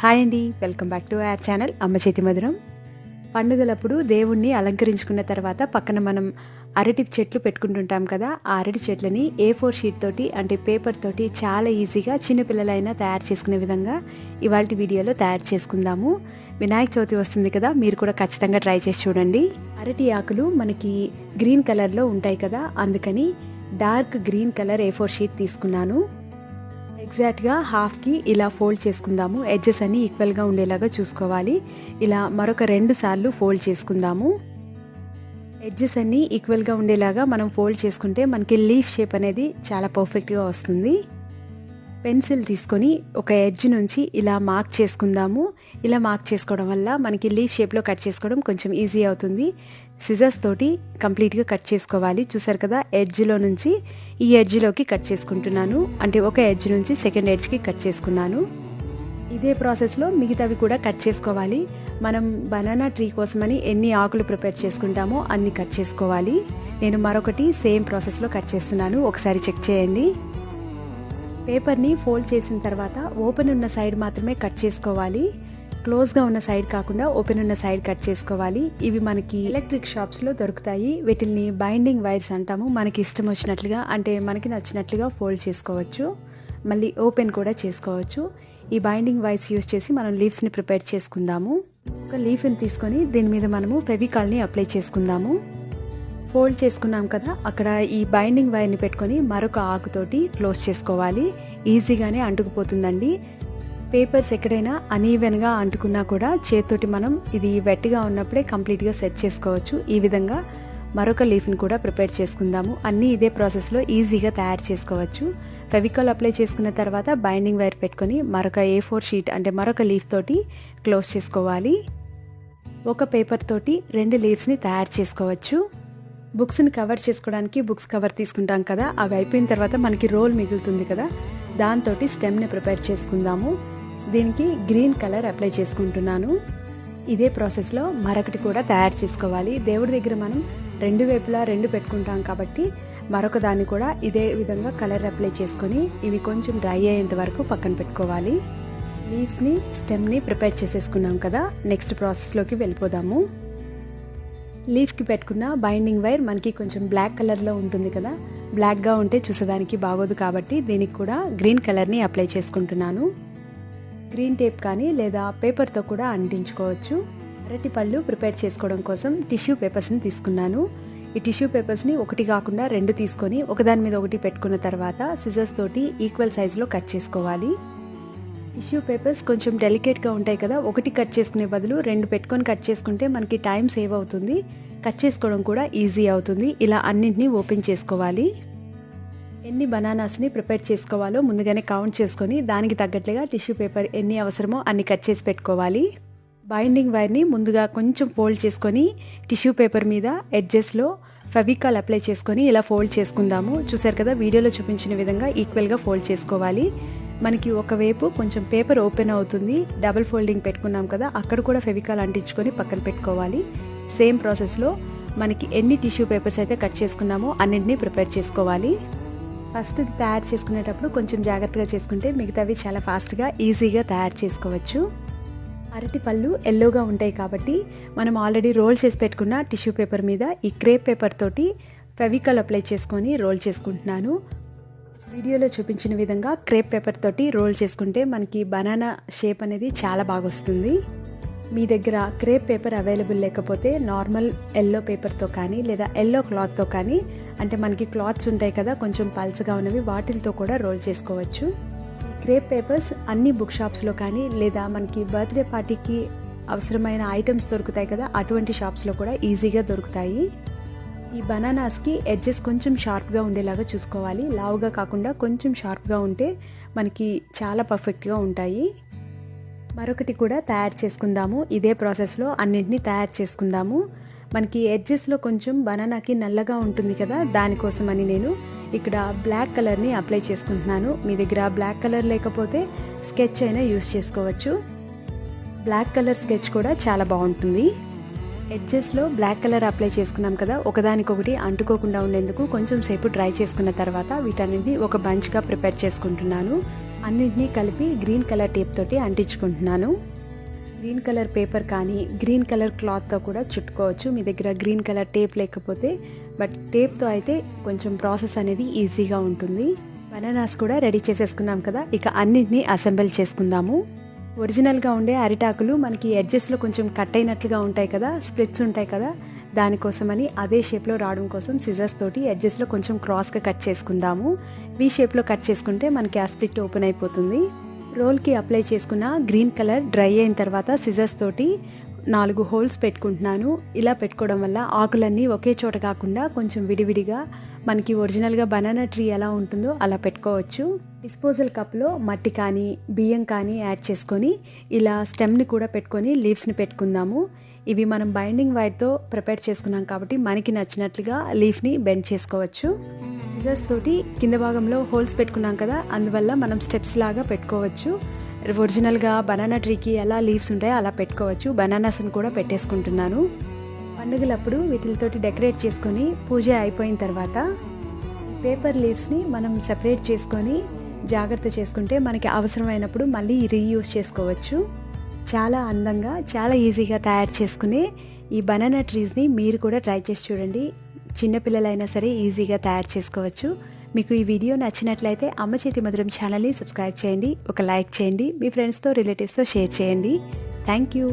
Hi అండి, welcome back to our channel అమ్మ చేతి మధురం. పండుగలప్పుడు దేవుణ్ణి అలంకరించుకున్న తర్వాత పక్కన మనం అరటి చెట్లు పెట్టుకుంటుంటాం కదా. ఆ అరటి చెట్లని A4 షీట్ తోటి అంటే పేపర్ తోటి చాలా ఈజీగా చిన్నపిల్లలైనా తయారు చేసుకునే విధంగా ఇవాళ వీడియోలో తయారు చేసుకుందాము. వినాయక చవితి వస్తుంది కదా, మీరు కూడా ఖచ్చితంగా ట్రై చేసి చూడండి. అరటి ఆకులు మనకి గ్రీన్ కలర్లో ఉంటాయి కదా, అందుకని dark green colour A4 sheet తీసుకున్నాను. ఎగ్జాక్ట్గా హాఫ్కి ఇలా ఫోల్డ్ చేసుకుందాము. ఎడ్జెస్ అన్ని ఈక్వల్గా ఉండేలాగా చూసుకోవాలి. ఇలా మరొక 2 సార్లు ఫోల్డ్ చేసుకుందాము. ఎడ్జెస్ అన్ని ఈక్వల్గా ఉండేలాగా మనం ఫోల్డ్ చేసుకుంటే మనకి లీఫ్ షేప్ అనేది చాలా పర్ఫెక్ట్గా వస్తుంది. పెన్సిల్ తీసుకొని ఒక ఎడ్జ్ నుంచి ఇలా మార్క్ చేసుకుందాము. ఇలా మార్క్ చేసుకోవడం వల్ల మనకి లీఫ్ షేప్లో కట్ చేసుకోవడం కొంచెం ఈజీ అవుతుంది. సిజర్స్ తోటి కంప్లీట్గా కట్ చేసుకోవాలి. చూసారు కదా, ఎడ్జ్లో నుంచి ఈ ఎడ్జ్లోకి కట్ చేసుకుంటున్నాను. అంటే ఒక ఎడ్జ్ నుంచి సెకండ్ ఎడ్జ్కి కట్ చేసుకున్నాను. ఇదే ప్రాసెస్లో మిగతావి కూడా కట్ చేసుకోవాలి. మనం బనానా ట్రీ కోసమని ఎన్ని ఆకులు ప్రిపేర్ చేసుకుంటామో అన్ని కట్ చేసుకోవాలి. నేను మరొకటి సేమ్ ప్రాసెస్లో కట్ చేస్తున్నాను, ఒకసారి చెక్ చేయండి. పేపర్ని ఫోల్డ్ చేసిన తర్వాత ఓపెన్ ఉన్న సైడ్ మాత్రమే కట్ చేసుకోవాలి. క్లోజ్గా ఉన్న సైడ్ కాకుండా ఓపెన్ ఉన్న సైడ్ కట్ చేసుకోవాలి. ఇవి మనకి ఎలక్ట్రిక్ షాప్స్లో దొరుకుతాయి. వీటిల్ని బైండింగ్ వైర్స్ అంటాము. మనకి ఇష్టం వచ్చినట్లుగా అంటే మనకి నచ్చినట్లుగా ఫోల్డ్ చేసుకోవచ్చు, మళ్ళీ ఓపెన్ కూడా చేసుకోవచ్చు. ఈ బైండింగ్ వైర్స్ యూజ్ చేసి మనం లీవ్స్ని ప్రిపేర్ చేసుకుందాము. ఒక లీఫ్ని తీసుకొని దీని మీద మనము ఫెవికాల్ని అప్లై చేసుకుందాము. ఫోల్డ్ చేసుకున్నాం కదా, అక్కడ ఈ బైండింగ్ వైర్ని పెట్టుకొని మరొక ఆకుతోటి క్లోజ్ చేసుకోవాలి. ఈజీగానే అంటుకుపోతుందండి. పేపర్స్ ఎక్కడైనా అనీవెన్గా అంటుకున్నా కూడా చేతితోటి మనం ఇది వెట్టిగా ఉన్నప్పుడే కంప్లీట్గా సెట్ చేసుకోవచ్చు. ఈ విధంగా మరొక లీఫ్ని కూడా ప్రిపేర్ చేసుకుందాము. అన్నీ ఇదే ప్రాసెస్లో ఈజీగా తయారు చేసుకోవచ్చు. ఫెవికాల్ అప్లై చేసుకున్న తర్వాత బైండింగ్ వైర్ పెట్టుకొని మరొక A4 షీట్ అంటే మరొక లీఫ్ తోటి క్లోజ్ చేసుకోవాలి. ఒక పేపర్ తోటి 2 లీవ్స్ని తయారు చేసుకోవచ్చు. బుక్స్ని కవర్ చేసుకోవడానికి బుక్స్ కవర్ తీసుకుంటాం కదా, అవి అయిపోయిన తర్వాత మనకి రోల్ మిగులుతుంది కదా, దాంతో స్టెమ్ని ప్రిపేర్ చేసుకుందాము. దీనికి గ్రీన్ కలర్ అప్లై చేసుకుంటున్నాను. ఇదే ప్రాసెస్లో మరొకటి కూడా తయారు చేసుకోవాలి. దేవుడి దగ్గర మనం 2 వైపులా 2 పెట్టుకుంటాం కాబట్టి మరొక దాన్ని కూడా ఇదే విధంగా కలర్ అప్లై చేసుకొని ఇవి కొంచెం డ్రై అయ్యేంత వరకు పక్కన పెట్టుకోవాలి. లీవ్స్ని స్టెమ్ని ప్రిపేర్ చేసేసుకున్నాం కదా, నెక్స్ట్ ప్రాసెస్లోకి వెళ్ళిపోదాము. లీఫ్కి పెట్టుకున్న బైండింగ్ వైర్ మనకి కొంచెం బ్లాక్ కలర్లో ఉంటుంది కదా, బ్లాక్గా ఉంటే చూసేదానికి బాగోదు కాబట్టి దీనికి కూడా గ్రీన్ కలర్ని అప్లై చేసుకుంటున్నాను. గ్రీన్ టేప్ కానీ లేదా పేపర్తో కూడా అంటించుకోవచ్చు. అరటి పళ్ళు ప్రిపేర్ చేసుకోవడం కోసం టిష్యూ పేపర్స్ని తీసుకున్నాను. ఈ టిష్యూ పేపర్స్ని ఒకటి కాకుండా 2 తీసుకొని ఒకదాని మీద ఒకటి పెట్టుకున్న తర్వాత సిజర్స్ తోటి ఈక్వల్ సైజులో కట్ చేసుకోవాలి. టిష్యూ పేపర్స్ కొంచెం డెలికేట్గా ఉంటాయి కదా, ఒకటి కట్ చేసుకునే బదులు 2 పెట్టుకొని కట్ చేసుకుంటే మనకి టైం సేవ్ అవుతుంది, కట్ చేసుకోవడం కూడా ఈజీ అవుతుంది. ఇలా అన్నింటినీ ఓపెన్ చేసుకోవాలి. ఎన్ని బనానాస్ని ప్రిపేర్ చేసుకోవాలో ముందుగానే కౌంట్ చేసుకొని దానికి తగ్గట్లుగా టిష్యూ పేపర్ ఎన్ని అవసరమో అన్ని కట్ చేసి పెట్టుకోవాలి. బైండింగ్ వైర్ని ముందుగా కొంచెం ఫోల్డ్ చేసుకొని టిష్యూ పేపర్ మీద ఎడ్జెస్లో ఫెవికాల్ అప్లై చేసుకొని ఇలా ఫోల్డ్ చేసుకుందాము. చూసారు కదా, వీడియోలో చూపించిన విధంగా ఈక్వల్గా ఫోల్డ్ చేసుకోవాలి. మనకి ఒకవైపు కొంచెం పేపర్ ఓపెన్ అవుతుంది, డబుల్ ఫోల్డింగ్ పెట్టుకున్నాం కదా, అక్కడ కూడా ఫెవికాల్ అంటించుకొని పక్కన పెట్టుకోవాలి. సేమ్ ప్రాసెస్లో మనకి ఎన్ని టిష్యూ పేపర్స్ అయితే కట్ చేసుకున్నామో అన్నింటినీ ప్రిపేర్ చేసుకోవాలి. ఫస్ట్ ఇది తయారు చేసుకునేటప్పుడు కొంచెం జాగ్రత్తగా చేసుకుంటే మిగతావి చాలా ఫాస్ట్గా ఈజీగా తయారు చేసుకోవచ్చు. అరటి పళ్ళు ఎల్లోగా ఉంటాయి కాబట్టి మనం ఆల్రెడీ రోల్ చేసి పెట్టుకున్న టిష్యూ పేపర్ మీద ఈ క్రేప్ పేపర్ తోటి ఫెవికాల్ అప్లై చేసుకొని రోల్ చేసుకుంటున్నాను. వీడియోలో చూపించిన విధంగా క్రేప్ పేపర్ తోటి రోల్ చేసుకుంటే మనకి బనానా షేప్ అనేది చాలా బాగా వస్తుంది. మీ దగ్గర క్రేప్ పేపర్ అవైలబుల్ లేకపోతే నార్మల్ ఎల్లో పేపర్తో కానీ లేదా ఎల్లో క్లాత్తో కానీ, అంటే మనకి క్లాత్స్ ఉంటాయి కదా కొంచెం పల్చగా ఉన్నవి, వాటితో కూడా రోల్ చేసుకోవచ్చు. ఈ క్రేప్ పేపర్స్ అన్ని బుక్ షాప్స్లో కానీ లేదా మనకి బర్త్డే పార్టీకి అవసరమైన ఐటమ్స్ దొరుకుతాయి కదా, అటువంటి షాప్స్లో కూడా ఈజీగా దొరుకుతాయి. ఈ బనానాస్కి ఎడ్జెస్ కొంచెం షార్ప్గా ఉండేలాగా చూసుకోవాలి. లావుగా కాకుండా కొంచెం షార్ప్గా ఉంటే మనకి చాలా పర్ఫెక్ట్గా ఉంటాయి. మరొకటి కూడా తయారు చేసుకుందాము. ఇదే ప్రాసెస్లో అన్నింటినీ తయారు చేసుకుందాము. మనకి ఎడ్జెస్లో కొంచెం బనానాకి నల్లగా ఉంటుంది కదా, దానికోసమని నేను ఇక్కడ బ్లాక్ కలర్ని అప్లై చేసుకుంటున్నాను. మీ దగ్గర బ్లాక్ కలర్ లేకపోతే స్కెచ్ అయినా యూస్ చేసుకోవచ్చు. బ్లాక్ కలర్ స్కెచ్ కూడా చాలా బాగుంటుంది. ఎడ్జెస్లో బ్లాక్ కలర్ అప్లై చేసుకున్నాం కదా, ఒకదానికొకటి అంటుకోకుండా ఉండేందుకు కొంచెం సేపు డ్రై చేసుకున్న తర్వాత వీటన్నింటినీ ఒక బంచ్గా ప్రిపేర్ చేసుకుంటున్నాను. అన్నింటినీ కలిపి గ్రీన్ కలర్ టేప్ తోటి అంటించుకుంటున్నాను. గ్రీన్ కలర్ పేపర్ కానీ గ్రీన్ కలర్ క్లాత్తో కూడా చుట్టుకోవచ్చు, మీ దగ్గర గ్రీన్ కలర్ టేప్ లేకపోతే. బట్ టేప్తో అయితే కొంచెం ప్రాసెస్ అనేది ఈజీగా ఉంటుంది. బనానాస్ కూడా రెడీ చేసేసుకున్నాం కదా, ఇక అన్నింటినీ అసెంబుల్ చేసుకుందాము. ఒరిజినల్గా ఉండే అరిటాకులు మనకి ఎడ్జెస్లో కొంచెం కట్ అయినట్లుగా ఉంటాయి కదా, స్ప్లిట్స్ ఉంటాయి కదా, దానికోసమని అదే షేప్లో రావడం కోసం సిజర్స్ తోటి ఎడ్జెస్లో కొంచెం క్రాస్గా కట్ చేసుకుందాము. వీ షేప్లో కట్ చేసుకుంటే మనకి ఆ స్ప్లిట్ ఓపెన్ అయిపోతుంది. రోల్కి అప్లై చేసుకున్న గ్రీన్ కలర్ డ్రై అయిన తర్వాత సిజర్స్ తోటి 4 హోల్స్ పెట్టుకుంటున్నాను. ఇలా పెట్టుకోవడం వల్ల ఆకులన్నీ ఒకే చోట కాకుండా కొంచెం విడివిడిగా మనకి ఒరిజినల్గా బనానా ట్రీ ఎలా ఉంటుందో అలా పెట్టుకోవచ్చు. డిస్పోజల్ కప్లో మట్టి కానీ బియ్యం కానీ యాడ్ చేసుకొని ఇలా స్టెమ్ని కూడా పెట్టుకొని లీవ్స్ని పెట్టుకుందాము. ఇవి మనం బైండింగ్ వైర్తో ప్రిపేర్ చేసుకున్నాం కాబట్టి మనకి నచ్చినట్లుగా లీఫ్ని బెండ్ చేసుకోవచ్చు. సిజర్స్ తోటి కింద భాగంలో హోల్స్ పెట్టుకున్నాం కదా, అందువల్ల మనం స్టెప్స్ లాగా పెట్టుకోవచ్చు. ఒరిజినల్గా బనానా ట్రీకి ఎలా లీవ్స్ ఉంటాయో అలా పెట్టుకోవచ్చు. బనానాస్ని కూడా పెట్టేసుకుంటున్నాను. పండుగలప్పుడు వీటితోటి డెకరేట్ చేసుకొని పూజ అయిపోయిన తర్వాత పేపర్ లీవ్స్ని మనం సెపరేట్ చేసుకొని జాగ్రత్త చేసుకుంటే మనకి అవసరమైనప్పుడు మళ్ళీ రీయూజ్ చేసుకోవచ్చు. చాలా అందంగా చాలా ఈజీగా తయారు చేసుకునే ఈ బనానా ట్రీస్ని మీరు కూడా ట్రై చేసి చూడండి. చిన్నపిల్లలైనా సరే ఈజీగా తయారు చేసుకోవచ్చు. మీకు ఈ వీడియో నచ్చినట్లయితే అమ్మ చేతి మధురం ఛానల్ని సబ్స్క్రైబ్ చేయండి, ఒక లైక్ చేయండి, మీ ఫ్రెండ్స్తో రిలేటివ్స్తో షేర్ చేయండి. Thank you.